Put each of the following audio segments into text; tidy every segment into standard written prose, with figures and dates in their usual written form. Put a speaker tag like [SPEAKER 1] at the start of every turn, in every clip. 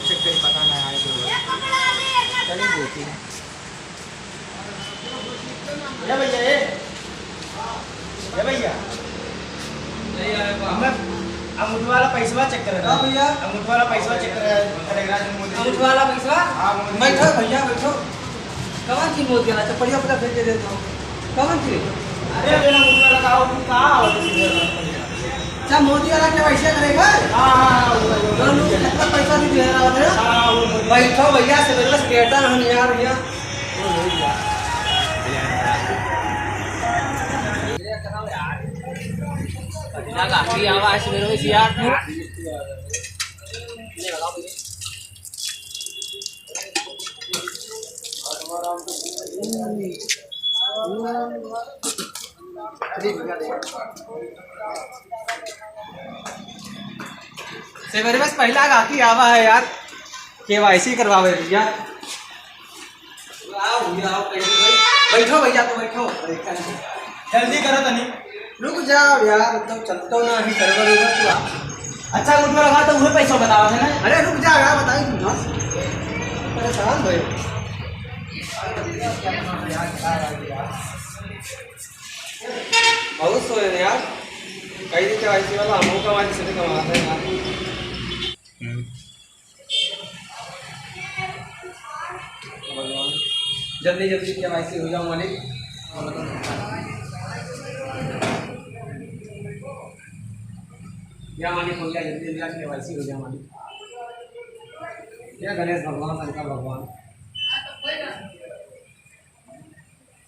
[SPEAKER 1] Check करी पता ना आए तो चलिए देखिए भैया ये भैया अंगूठा वाला पैसा चेक कर रहा भैया अंगूठा वाला पैसा चेक करेगा अंगूठा वाला पैसा बैठो भैया बैठो कौन सी मोदी वाला चपड़िया पता भेज दे दो कौन सी अरे मेरा अंगूठा वाला का कहां अच्छा मोदी वाला क्या पैसा करेगा हां कितना पैसा भी दे रहा है बैठो भैया से बस कहता हम यार भैया काफी आवाज मेरे में यार से मेरे पास पहला काफी आवा है यार केवाईसी करवावे भैया आओ भैया आओ बैठो भैया तो बैठो जल्दी करो तनी रुक जाओ यार तो चलता ना ही सर्वर उधर तू अच्छा मुझे लगा तो उन्हें पैसा बतावा था ना अरे रुक जाओ यार बताई तुम ना परेशान भाई बहुत सोए यार कई दिन केवाईसी वाला हमको कमाने से कमाता है यार जल्दी जल्दी केवाईसी हो जाओ मालिक या मालिक हो गया जल्दी जल्दी केवाईसी हो गया मालिक या गणेश भगवान शंकर भगवान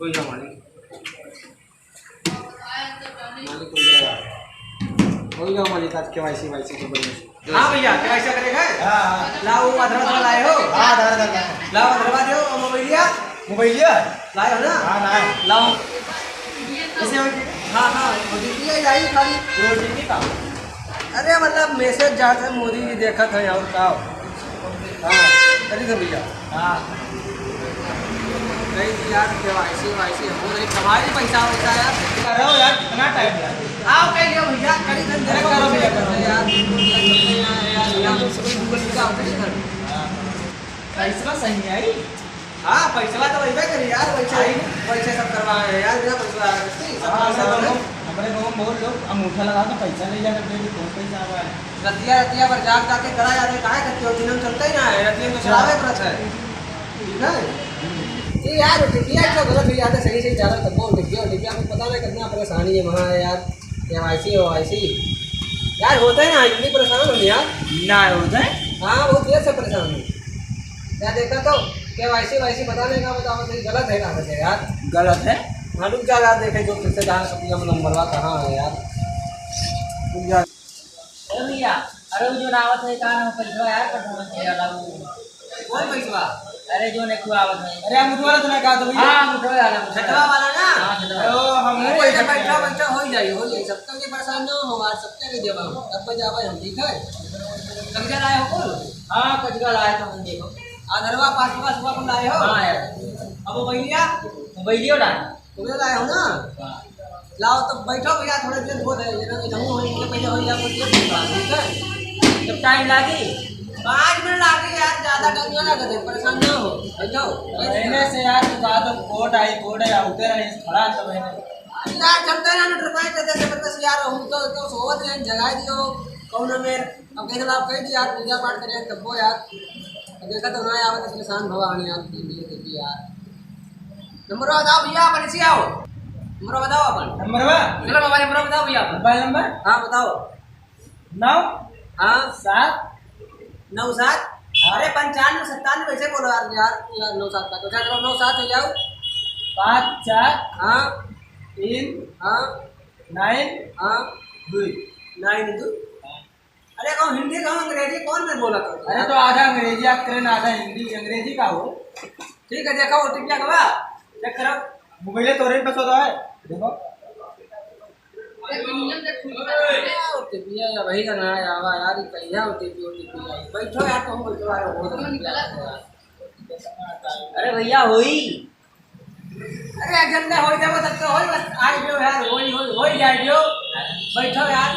[SPEAKER 1] कोई ना मालिक मालिक हो गया मालिक आज केवाईसी वाईसी को बढ़िया हाँ भैया केवाईसी करेगा हाँ लाओ आधार कार्ड लाए हो हाँ आधार कार्ड लाओ आधार कार्ड दो मोबाइलिया लाए हो ना हाँ लाए लाओ इसे हाँ हाँ ओटीपी आई खाली ओटीपी का अरे मतलब मैसेज जाते हैं मोदी जी देखा था और का हाँ करी था भैया हाँ नहीं यार केवाईसी वाईसी हो रही कमाई पैसा वैसा यार करो यार कितना टाइम यार आओ कह लियो भैया करी धन करो भैया करो यार यार गूगल का पैसा सही है हाँ पैसा तो वही करी यार पैसे सब करवाए यार बिना पैसा हमारे गाँव में बहुत लोग अंगूठा लगा तो पैसा ले जा करते हैं कौन पैसा आवा है रतिया पर जाग जाके करा जाते काहे करते हो दिन चलता ही ना है रतिया तो चलावे पड़ता है ठीक है ये यार टिकिया तो गलत हो जाता सही सही चला तब बोल टिकिया को पता नहीं कितना परेशानी है वहाँ यार केवाईसी ओवाईसी यार होता है ना इतनी परेशान हो यार ना होता है हाँ बहुत देर से परेशान हूँ यार देखा तो केवाईसी वाईसी बताने का बताओ तो गलत है ना यार गलत है हाँ रुक जा यार देखे जो फिर से जहाँ सपना में नंबरवा कहाँ है यार रुक जा भैया अरे जो नावत है कहाँ पैसा यार कौन पैसा अरे जो ने खुआवत है अरे मुठवा वाला तो ना कहा तो भैया हां मुठवा वाला छटवा वाला ना ओ हम पैसा बैठा हो जाई सबका के परेशान न हो आज सबके के देवा अब जावे हम ठीक है कचरा लाए हो बोल हां कचरा लाए तो हम देखो आधरवा पासवा सुबह को लाए हो हां यार अब मोबाइलियो लाए तुम्हें लाए हो ना लाओ तो बैठो भैया थोड़ा देर हो जाए ना जमू हो के पहले हो जा कुछ ठीक है जब टाइम लागी 5 मिनट लागे यार ज्यादा टाइम ना लगे परेशान ना हो बैठो रहने से यार बाद कोट आई उधर नहीं खड़ा तो मैंने यार चलते ना ट्रपाई करते जबरदस्त यार हम तो सोवत हैं जगह दियो कौन में अब कह आप कह दिया यार पूजा पाठ करें तब वो यार देखा तो ना आवत किसान भगवान यार देखिए यार नंबर बताओ भैया अपन से आओ नंबर बताओ अपन नंबर चलो मोबाइल नंबर बताओ भैया मोबाइल नंबर हाँ बताओ 9 हाँ 7 9 7 अरे 95 97 वैसे बोलो यार 9 7 का तो चलो 9 7 हो जाओ 5 4 हाँ 3 हाँ 9 हाँ 2 9 2 अरे कौन हिंदी कौन अंग्रेजी कौन में बोला था अरे तो आधा अंग्रेजी आप करें आधा हिंदी अंग्रेजी का हो ठीक है देखो ओटीपी का चेक करो मोबाइल तो रेट पे है देखो ओटीपी या वही का ना आवा यार कहिया ओटीपी बैठो यार तुम बैठो यार अरे भैया होई अरे अगंदा हो जाओ तब तो होई बस आ जाओ यार होई जाए जो बैठो यार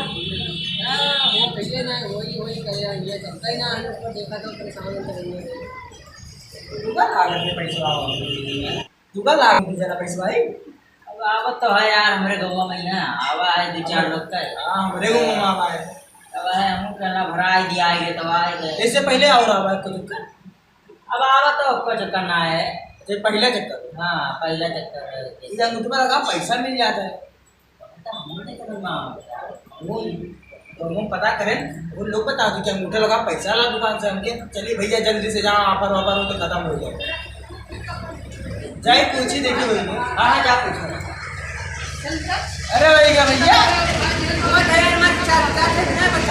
[SPEAKER 2] वो पहले ना वही वही करे ये करता ही ना है उसको देखा तो परेशान होते रहेंगे।
[SPEAKER 1] तुका लागत है पैसा तुका लागत है जरा पैसा भाई
[SPEAKER 3] अब आवत तो है यार हमारे गाँव में ना आवा है दो चार लोग का
[SPEAKER 1] हाँ हमारे को मामा है
[SPEAKER 3] अब है हम कहना भराई दिया है तो आए
[SPEAKER 1] इससे पहले और आवा को तुका
[SPEAKER 3] अब आवा तो कुछ करना है
[SPEAKER 1] ये पहला चक्कर
[SPEAKER 3] हाँ पहला चक्कर है
[SPEAKER 1] इधर मुझे लगा पैसा मिल जाता है
[SPEAKER 3] हमने करना
[SPEAKER 1] वो तो हम पता करें वो लोग बता दो क्या अंगूठा लगा पैसा ला दुकान से हमके चलिए भैया जल्दी से जाओ ऑफर वाफर हो तो खत्म हो जाए जाए पूछी देखी भाई
[SPEAKER 3] हाँ जा पूछो
[SPEAKER 1] अरे भैया भैया
[SPEAKER 3] अरे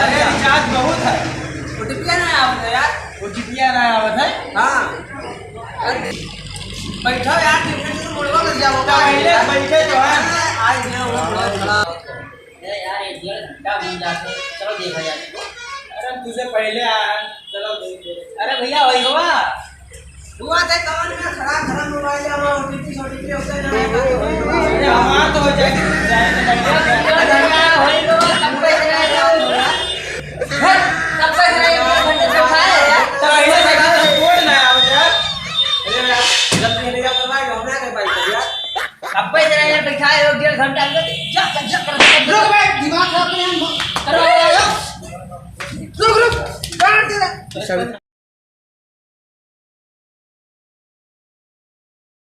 [SPEAKER 1] अरे रिचार्ज बहुत है
[SPEAKER 3] ओटीपी ना आवत है यार
[SPEAKER 1] ओटीपी ना आवत है
[SPEAKER 3] हाँ बैठो यार मुड़वा लग जाओ
[SPEAKER 1] पहले बैठे जो है
[SPEAKER 3] आज मैं वो खड़ा यार एक डेढ़ घंटा मिल जाते चलो देखा जाए
[SPEAKER 1] अरे तुझे पहले आया चलो देख ले
[SPEAKER 3] अरे भैया वही हुआ
[SPEAKER 2] हुआ थे कवन में खड़ा खड़ा मोबाइल में ओटीपी ओटीपी होता है
[SPEAKER 1] अरे हमारा तो हो जाएगी
[SPEAKER 3] डेढ़ घंटा
[SPEAKER 2] दिमाग खराब करो
[SPEAKER 1] रुक